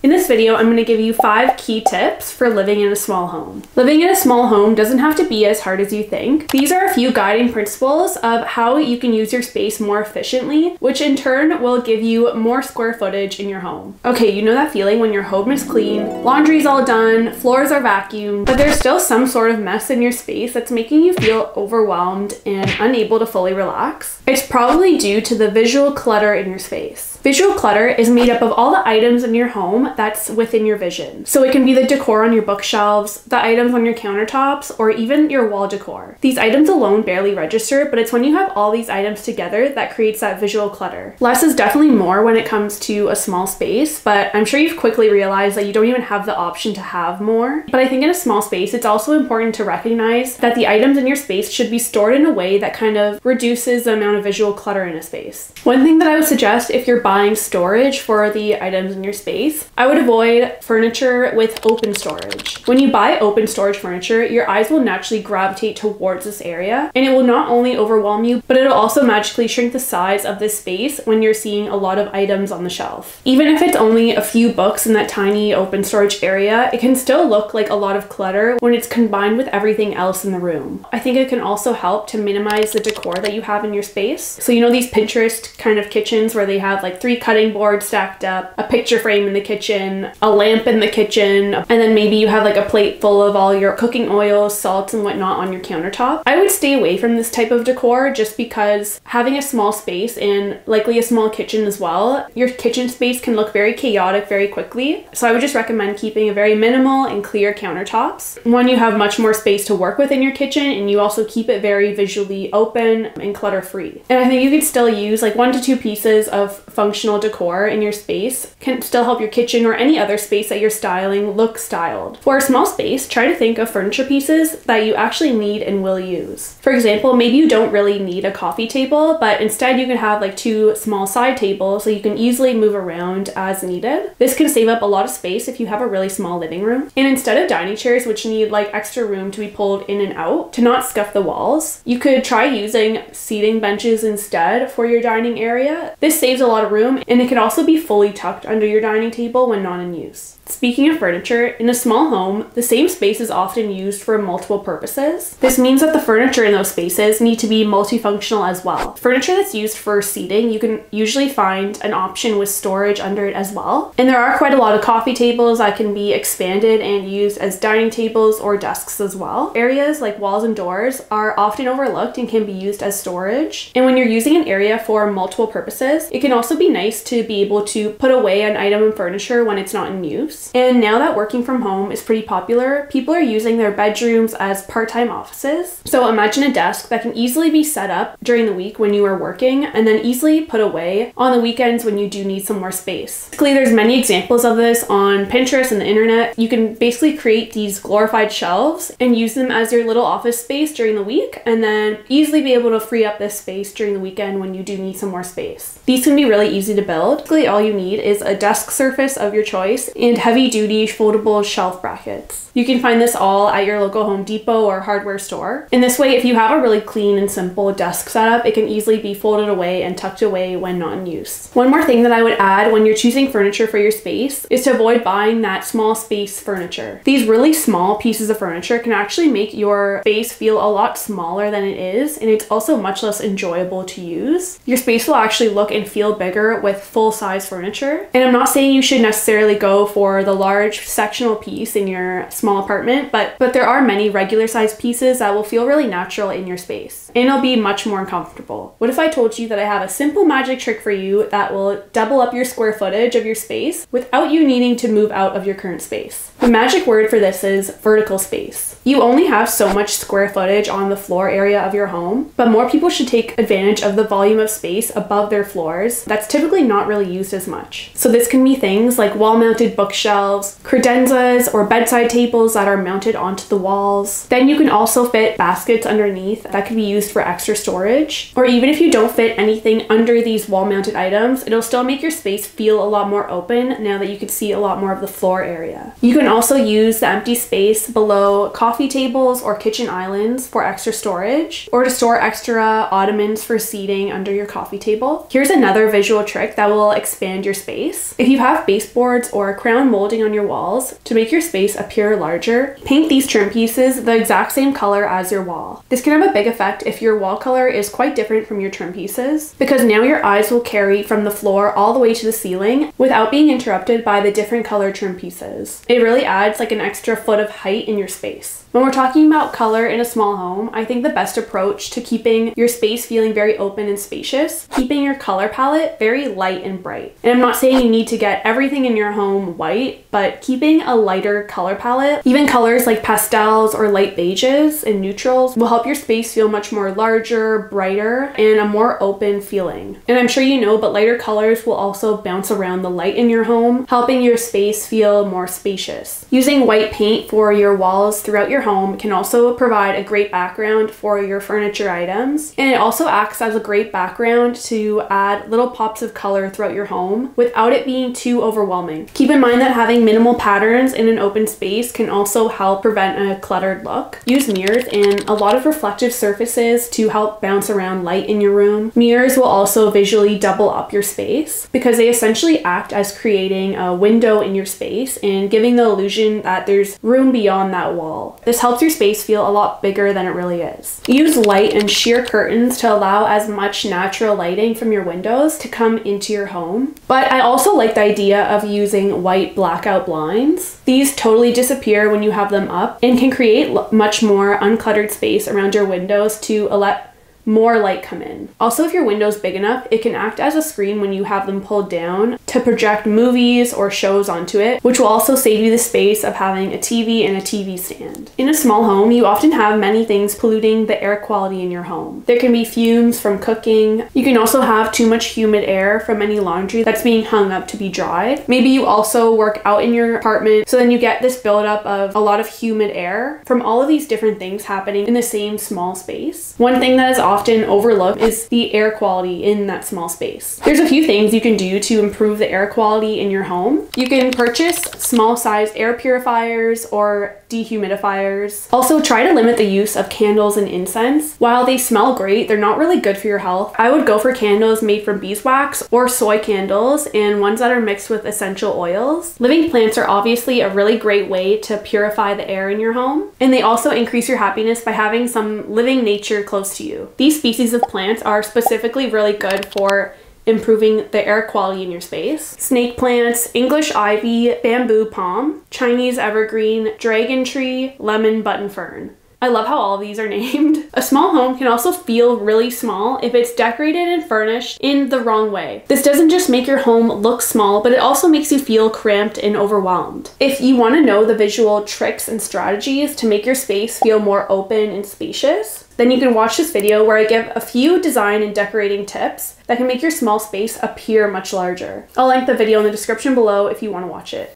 In this video, I'm going to give you 5 key tips for living in a small home. Living in a small home doesn't have to be as hard as you think. These are a few guiding principles of how you can use your space more efficiently, which in turn will give you more square footage in your home. Okay, you know that feeling when your home is clean, laundry's all done, floors are vacuumed, but there's still some sort of mess in your space that's making you feel overwhelmed and unable to fully relax? It's probably due to the visual clutter in your space. Visual clutter is made up of all the items in your home that's within your vision. So it can be the decor on your bookshelves, the items on your countertops, or even your wall decor. These items alone barely register, but it's when you have all these items together that creates that visual clutter. Less is definitely more when it comes to a small space, but I'm sure you've quickly realized that you don't even have the option to have more. But I think in a small space, it's also important to recognize that the items in your space should be stored in a way that kind of reduces the amount of visual clutter in a space. One thing that I would suggest if you're buying storage for the items in your space, I would avoid furniture with open storage. When you buy open storage furniture, your eyes will naturally gravitate towards this area, and it will not only overwhelm you, but it'll also magically shrink the size of this space when you're seeing a lot of items on the shelf. Even if it's only a few books in that tiny open storage area, it can still look like a lot of clutter when it's combined with everything else in the room. I think it can also help to minimize the decor that you have in your space. So you know these Pinterest kind of kitchens where they have like 3 cutting boards stacked up, a picture frame in the kitchen, a lamp in the kitchen, and then maybe you have like a plate full of all your cooking oils, salts, and whatnot on your countertop. I would stay away from this type of decor just because having a small space and likely a small kitchen as well, your kitchen space can look very chaotic very quickly. So I would just recommend keeping a very minimal and clear countertops. One, you have much more space to work with in your kitchen, and you also keep it very visually open and clutter free. And I think you could still use like 1 to 2 pieces of functional decor in your space can still help your kitchen or any other space that you're styling look styled. For a small space, try to think of furniture pieces that you actually need and will use. For example, maybe you don't really need a coffee table, but instead you can have like 2 small side tables so you can easily move around as needed. This can save up a lot of space if you have a really small living room. And instead of dining chairs, which need like extra room to be pulled in and out to not scuff the walls, you could try using seating benches instead for your dining area. This saves a lot of room, and it can also be fully tucked under your dining table when not in use. Speaking of furniture, in a small home, the same space is often used for multiple purposes. This means that the furniture in those spaces need to be multifunctional as well. Furniture that's used for seating, you can usually find an option with storage under it as well. And there are quite a lot of coffee tables that can be expanded and used as dining tables or desks as well. Areas like walls and doors are often overlooked and can be used as storage. And when you're using an area for multiple purposes, it can also be nice to be able to put away an item in furniture when it's not in use. And now that working from home is pretty popular, people are using their bedrooms as part-time offices. So imagine a desk that can easily be set up during the week when you are working and then easily put away on the weekends when you do need some more space. Basically, there's many examples of this on Pinterest and the internet. You can basically create these glorified shelves and use them as your little office space during the week, and then easily be able to free up this space during the weekend when you do need some more space. These can be really easy to build. Basically, all you need is a desk surface of your choice and heavy-duty foldable shelf brackets. You can find this all at your local Home Depot or hardware store. In this way, if you have a really clean and simple desk setup, it can easily be folded away and tucked away when not in use. One more thing that I would add when you're choosing furniture for your space is to avoid buying that small space furniture. These really small pieces of furniture can actually make your space feel a lot smaller than it is, and it's also much less enjoyable to use. Your space will actually look and feel bigger with full-size furniture. And I'm not saying you should necessarily go for the large sectional piece in your small apartment, but there are many regular sized pieces that will feel really natural in your space, and it'll be much more comfortable. What if I told you that I have a simple magic trick for you that will double up your square footage of your space without you needing to move out of your current space? The magic word for this is vertical space. You only have so much square footage on the floor area of your home, but more people should take advantage of the volume of space above their floors that's typically not really used as much. So this can be things like wall-mounted bookshelves, credenzas, or bedside tables that are mounted onto the walls. Then you can also fit baskets underneath that can be used for extra storage. Or even if you don't fit anything under these wall-mounted items, it'll still make your space feel a lot more open now that you can see a lot more of the floor area. You can also use the empty space below coffee tables or kitchen islands for extra storage, or to store extra ottomans for seating under your coffee table. Here's another visual visual trick that will expand your space. If you have baseboards or crown molding on your walls, to make your space appear larger, paint these trim pieces the exact same color as your wall. This can have a big effect if your wall color is quite different from your trim pieces, because now your eyes will carry from the floor all the way to the ceiling without being interrupted by the different color trim pieces. It really adds like an extra foot of height in your space. When we're talking about color in a small home, I think the best approach to keeping your space feeling very open and spacious, keeping your color palette very light and bright. And I'm not saying you need to get everything in your home white, but keeping a lighter color palette, even colors like pastels or light beiges and neutrals, will help your space feel much more larger, brighter, and a more open feeling. And I'm sure you know, but lighter colors will also bounce around the light in your home, helping your space feel more spacious. Using white paint for your walls throughout your home can also provide a great background for your furniture items, and it also acts as a great background to add little pops of color throughout your home without it being too overwhelming. Keep in mind that having minimal patterns in an open space can also help prevent a cluttered look. Use mirrors and a lot of reflective surfaces to help bounce around light in your room. Mirrors will also visually double up your space because they essentially act as creating a window in your space and giving the illusion that there's room beyond that wall. This helps your space feel a lot bigger than it really is. Use light and sheer curtains to allow as much natural lighting from your windows to come into your home. But I also like the idea of using white blackout blinds. These totally disappear when you have them up and can create much more uncluttered space around your windows to let more light come in. Also, if your window's big enough, it can act as a screen when you have them pulled down to project movies or shows onto it, which will also save you the space of having a TV and a TV stand. In a small home, you often have many things polluting the air quality in your home. There can be fumes from cooking. You can also have too much humid air from any laundry that's being hung up to be dried. Maybe you also work out in your apartment, so then you get this buildup of a lot of humid air from all of these different things happening in the same small space. One thing that is often overlooked is the air quality in that small space. There's a few things you can do to improve the air quality in your home. You can purchase small size air purifiers or dehumidifiers. Also, try to limit the use of candles and incense. While they smell great, they're not really good for your health. I would go for candles made from beeswax or soy candles and ones that are mixed with essential oils. Living plants are obviously a really great way to purify the air in your home, and they also increase your happiness by having some living nature close to you. These species of plants are specifically really good for improving the air quality in your space. Snake plants, English ivy, bamboo palm, Chinese evergreen, dragon tree, lemon button fern. I love how all of these are named. A small home can also feel really small if it's decorated and furnished in the wrong way. This doesn't just make your home look small, but it also makes you feel cramped and overwhelmed. If you want to know the visual tricks and strategies to make your space feel more open and spacious, then you can watch this video where I give a few design and decorating tips that can make your small space appear much larger. I'll link the video in the description below if you want to watch it.